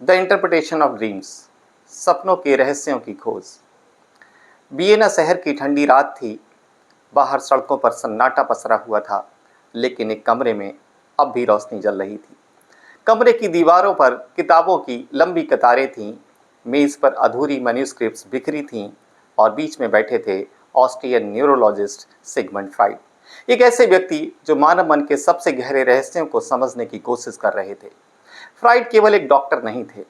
The interpretation of dreams, सपनों के रहस्यों की खोज। वियना शहर की ठंडी रात थी। बाहर सड़कों पर सन्नाटा पसरा हुआ था, लेकिन एक कमरे में अब भी रोशनी जल रही थी। कमरे की दीवारों पर किताबों की लंबी कतारें थीं, मेज पर अधूरी मैन्युस्क्रिप्ट्स बिखरी थीं और बीच में बैठे थे ऑस्ट्रियन न्यूरोलॉजिस्ट सिगमंड फ्राइड, एक ऐसे व्यक्ति जो मानव मन के सबसे गहरे रहस्यों को समझने की कोशिश कर रहे थे। फ्राइड केवल एक डॉक्टर नहीं थे,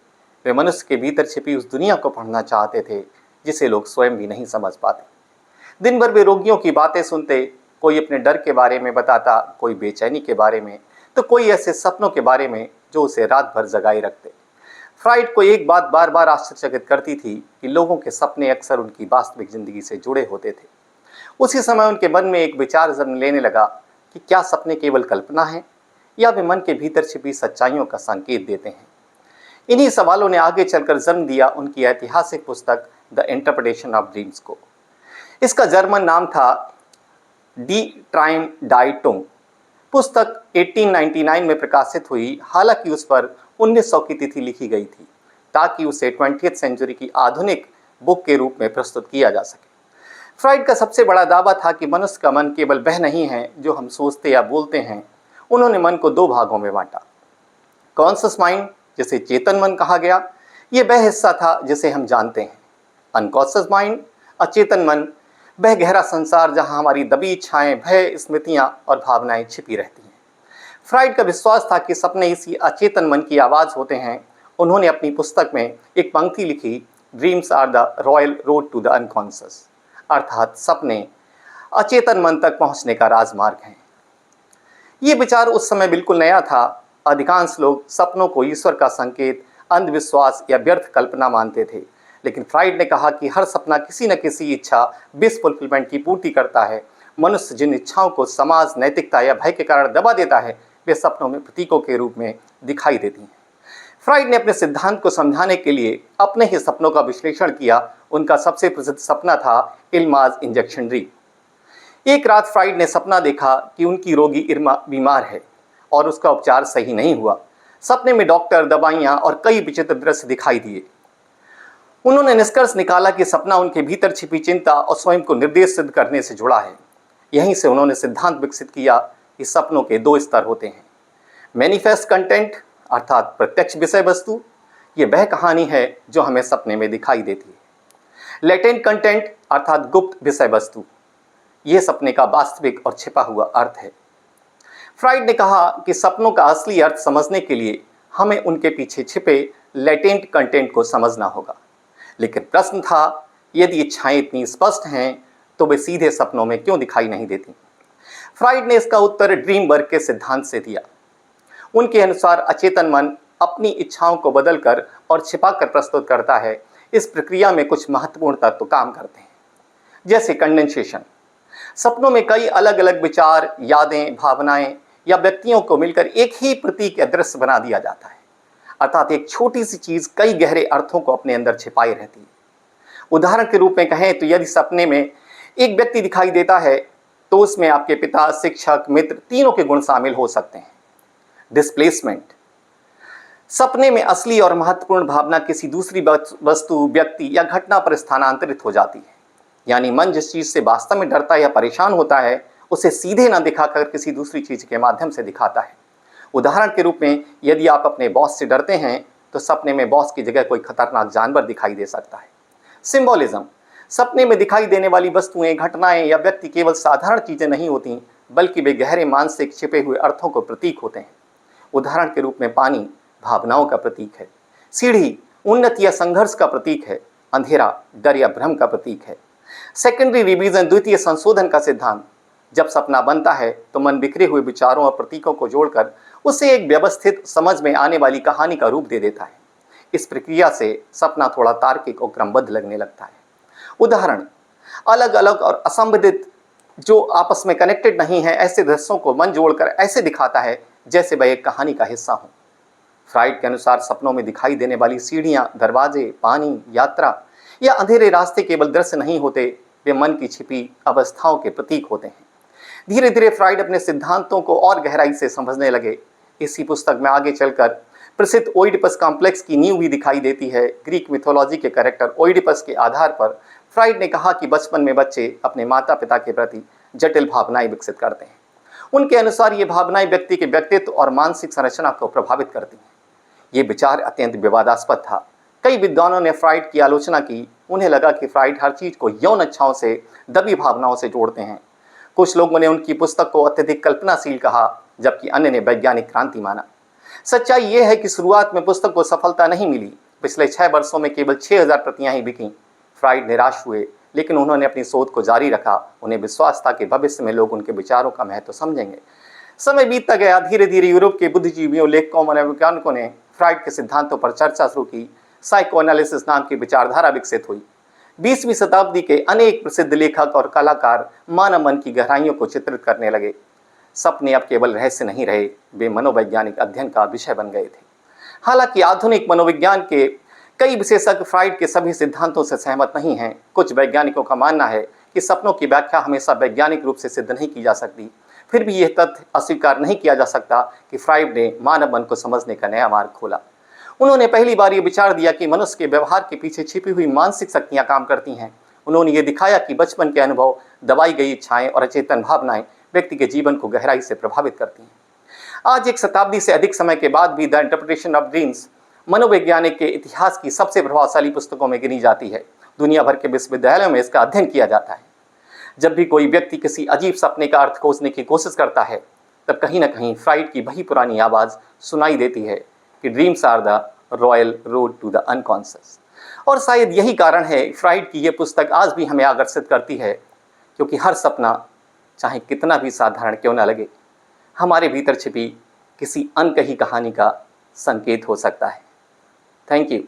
वे मनुष्य के भीतर छिपी उस दुनिया को पढ़ना चाहते थे जिसे लोग स्वयं भी नहीं समझ पाते। दिन भर वे रोगियों की बातें सुनते, कोई अपने डर के बारे में बताता, कोई बेचैनी के बारे में, तो कोई ऐसे सपनों के बारे में जो उसे रात भर जगाए रखते। फ्राइड को एक बात बार बार आश्चर्यचकित करती थी कि लोगों के सपने अक्सर उनकी वास्तविक जिंदगी से जुड़े होते थे। उसी समय उनके मन में एक विचार जन्म लेने लगा कि क्या सपने केवल कल्पना है या वे मन के भीतर छिपी सच्चाइयों का संकेत देते हैं। इन्हीं सवालों ने आगे चलकर जन्म दिया उनकी ऐतिहासिक पुस्तक द इंटरप्रिटेशन ऑफ ड्रीम्स को। इसका जर्मन नाम था डी ट्राइम डाई टुंग। पुस्तक 1899 में प्रकाशित हुई, हालांकि उस पर 1900 की तिथि लिखी गई थी ताकि उसे 20वीं सेंचुरी की आधुनिक बुक के रूप में प्रस्तुत किया जा सके। फ्राइड का सबसे बड़ा दावा था कि मनुष्य का मन केवल वह नहीं है जो हम सोचते या बोलते हैं। उन्होंने मन को दो भागों में बांटा। कॉन्शियस माइंड, जिसे चेतन मन कहा गया, यह वह हिस्सा था जिसे हम जानते हैं। अनकॉन्शियस माइंड, अचेतन मन, वह गहरा संसार जहां हमारी दबी इच्छाएं, भय, स्मृतियां और भावनाएं छिपी रहती हैं। फ्राइड का विश्वास था कि सपने इसी अचेतन मन की आवाज होते हैं। उन्होंने अपनी पुस्तक में एक पंक्ति लिखी, dreams are the royal road to the unconscious, अर्थात सपने अचेतन मन तक पहुंचने का राजमार्ग हैं। ये विचार उस समय बिल्कुल नया था। अधिकांश लोग सपनों को ईश्वर का संकेत, अंधविश्वास या व्यर्थ कल्पना मानते थे, लेकिन फ्राइड ने कहा कि हर सपना किसी न किसी इच्छा, विश फुलफिलमेंट की पूर्ति करता है। मनुष्य जिन इच्छाओं को समाज, नैतिकता या भय के कारण दबा देता है, वे सपनों में प्रतीकों के रूप में दिखाई देती हैं। फ्राइड ने अपने सिद्धांत को समझाने के लिए अपने ही सपनों का विश्लेषण किया। उनका सबसे प्रसिद्ध सपना था इल्माज इंजेक्शन ड्रीम। एक रात फ्राइड ने सपना देखा कि उनकी रोगी इर्मा बीमार है और उसका उपचार सही नहीं हुआ। सपने में डॉक्टर, दवाइयां और कई विचित्र दृश्य दिखाई दिए। उन्होंने निष्कर्ष निकाला कि सपना उनके भीतर छिपी चिंता और स्वयं को निर्देश सिद्ध करने से जुड़ा है। यहीं से उन्होंने सिद्धांत विकसित किया कि सपनों के दो स्तर होते हैं। मैनिफेस्ट कंटेंट, अर्थात प्रत्यक्ष विषय वस्तु, ये वह कहानी है जो हमें सपने में दिखाई देती है। लेटेंट कंटेंट, अर्थात गुप्त विषय वस्तु, यह सपने का वास्तविक और छिपा हुआ अर्थ है। फ्राइड ने कहा कि सपनों का असली अर्थ समझने के लिए हमें उनके पीछे छिपे लेटेंट कंटेंट को समझना होगा। लेकिन प्रश्न था, यदि इच्छाएं इतनी स्पष्ट हैं तो वे सीधे सपनों में क्यों दिखाई नहीं देती? फ्राइड ने इसका उत्तर ड्रीम वर्क के सिद्धांत से दिया। उनके अनुसार अचेतन मन अपनी इच्छाओं को बदलकर और छिपाकर प्रस्तुत करता है। इस प्रक्रिया में कुछ महत्वपूर्ण तत्व काम करते हैं, जैसे कंडेंसेशन। सपनों में कई अलग अलग विचार, यादें, भावनाएं या व्यक्तियों को मिलकर एक ही प्रतीक या दृश्य बना दिया जाता है, अर्थात एक छोटी सी चीज कई गहरे अर्थों को अपने अंदर छिपाई रहती है। उदाहरण के रूप में कहें तो यदि सपने में एक व्यक्ति दिखाई देता है तो उसमें आपके पिता, शिक्षक, मित्र, तीनों के गुण शामिल हो सकते हैं। डिस्प्लेसमेंट, सपने में असली और महत्वपूर्ण भावना किसी दूसरी वस्तु, व्यक्ति या घटना पर स्थानांतरित हो जाती है। यानी मन जिस चीज से वास्तव में डरता या परेशान होता है, उसे सीधे न दिखाकर किसी दूसरी चीज के माध्यम से दिखाता है। उदाहरण के रूप में यदि आप अपने बॉस से डरते हैं तो सपने में बॉस की जगह कोई खतरनाक जानवर दिखाई दे सकता है। सिंबोलिज्म, सपने में दिखाई देने वाली वस्तुएं, घटनाएं या व्यक्ति केवल साधारण चीजें नहीं होती, बल्कि वे गहरे मानसिक छिपे हुए अर्थों को प्रतीक होते हैं। उदाहरण के रूप में पानी भावनाओं का प्रतीक है, सीढ़ी उन्नति या संघर्ष का प्रतीक है, अंधेरा डर या भ्रम का प्रतीक है। सेकेंडरी रिवीजन, द्वितीय संशोधन का सिद्धांत, जब सपना बनता है तो मन बिखरे हुए विचारों और प्रतीकों को जोड़कर उसे एक व्यवस्थित, समझ में आने वाली कहानी का रूप दे देता है। इस प्रक्रिया से सपना थोड़ा तार्किक और क्रमबद्ध लगने लगता है। उदाहरण, अलग अलग और असंबंधित जो आपस में कनेक्टेड नहीं है, ऐसे दृश्यों को मन जोड़कर ऐसे दिखाता है जैसे वह एक कहानी का हिस्सा हो। फ्राइड के अनुसार सपनों में दिखाई देने वाली सीढ़ियां, दरवाजे, पानी, यात्रा या अंधेरे रास्ते केवल दृश्य नहीं होते, वे मन की छिपी अवस्थाओं के प्रतीक होते हैं। धीरे धीरे फ्राइड अपने सिद्धांतों को और गहराई से समझने लगे। इसी पुस्तक में आगे चलकर प्रसिद्ध ओइडिपस कॉम्प्लेक्स की नींव भी दिखाई देती है। ग्रीक मिथोलॉजी के कैरेक्टर ओइडिपस के आधार पर फ्राइड ने कहा कि बचपन में बच्चे अपने माता पिता के प्रति जटिल भावनाएं विकसित करते हैं। उनके अनुसार ये भावनाएं व्यक्ति के व्यक्तित्व और मानसिक संरचना को प्रभावित करती हैं। ये विचार अत्यंत विवादास्पद था। कई विद्वानों ने फ्राइड की आलोचना की। उन्हें लगा कि फ्राइड हर चीज को यौन इच्छाओं से, दबी भावनाओं से जोड़ते हैं। कुछ लोगों ने उनकी पुस्तक को अत्यधिक कल्पनाशील कहा, जबकि अन्य ने वैज्ञानिक क्रांति माना। सच्चाई यह है कि शुरुआत में पुस्तक को सफलता नहीं मिली। पिछले 6 वर्षों में केवल 6000 प्रतियां ही बिकीं। फ्राइड निराश हुए, लेकिन उन्होंने अपनी शोध को जारी रखा। उन्हें विश्वास था कि भविष्य में लोग उनके विचारों का महत्व समझेंगे। समय बीतता गया। धीरे धीरे यूरोप के बुद्धिजीवियों, लेखकों और वैज्ञानिकों ने फ्राइड के सिद्धांतों पर चर्चा शुरू की। साइकोएनालिसिस नाम की विचारधारा विकसित हुई। 20वीं शताब्दी के अनेक प्रसिद्ध लेखक और कलाकार मानव मन की गहराइयों को चित्रित करने लगे। सपने अब केवल रहस्य नहीं रहे, वे मनोवैज्ञानिक अध्ययन का विषय बन गए थे। हालांकि आधुनिक मनोविज्ञान के कई विशेषज्ञ फ्राइड के सभी सिद्धांतों से सहमत नहीं हैं। कुछ वैज्ञानिकों का मानना है कि सपनों की व्याख्या हमेशा वैज्ञानिक रूप से सिद्ध नहीं की जा सकती। फिर भी यह तथ्य अस्वीकार नहीं किया जा सकता कि फ्राइड ने मानव मन को समझने का नया मार्ग खोला। उन्होंने पहली बार ये विचार दिया कि मनुष्य के व्यवहार के पीछे छिपी हुई मानसिक शक्तियां काम करती हैं। उन्होंने ये दिखाया कि बचपन के अनुभव, दबाई गई इच्छाएं और अचेतन भावनाएं व्यक्ति के जीवन को गहराई से प्रभावित करती हैं। आज एक शताब्दी से अधिक समय के बाद भी द इंटरप्रिटेशन ऑफ ड्रीम्स मनोवैज्ञानिक के इतिहास की सबसे प्रभावशाली पुस्तकों में गिनी जाती है। दुनिया भर के विश्वविद्यालयों में इसका अध्ययन किया जाता है। जब भी कोई व्यक्ति किसी अजीब सपने का अर्थ खोजने की कोशिश करता है, तब कहीं ना कहीं फ्राइड की वही पुरानी आवाज़ सुनाई देती है कि dreams are the royal road to the unconscious. और शायद यही कारण है फ्राइड की यह पुस्तक आज भी हमें आकर्षित करती है, क्योंकि हर सपना, चाहे कितना भी साधारण क्यों न लगे, हमारे भीतर छिपी किसी अनकही कहानी का संकेत हो सकता है। Thank you.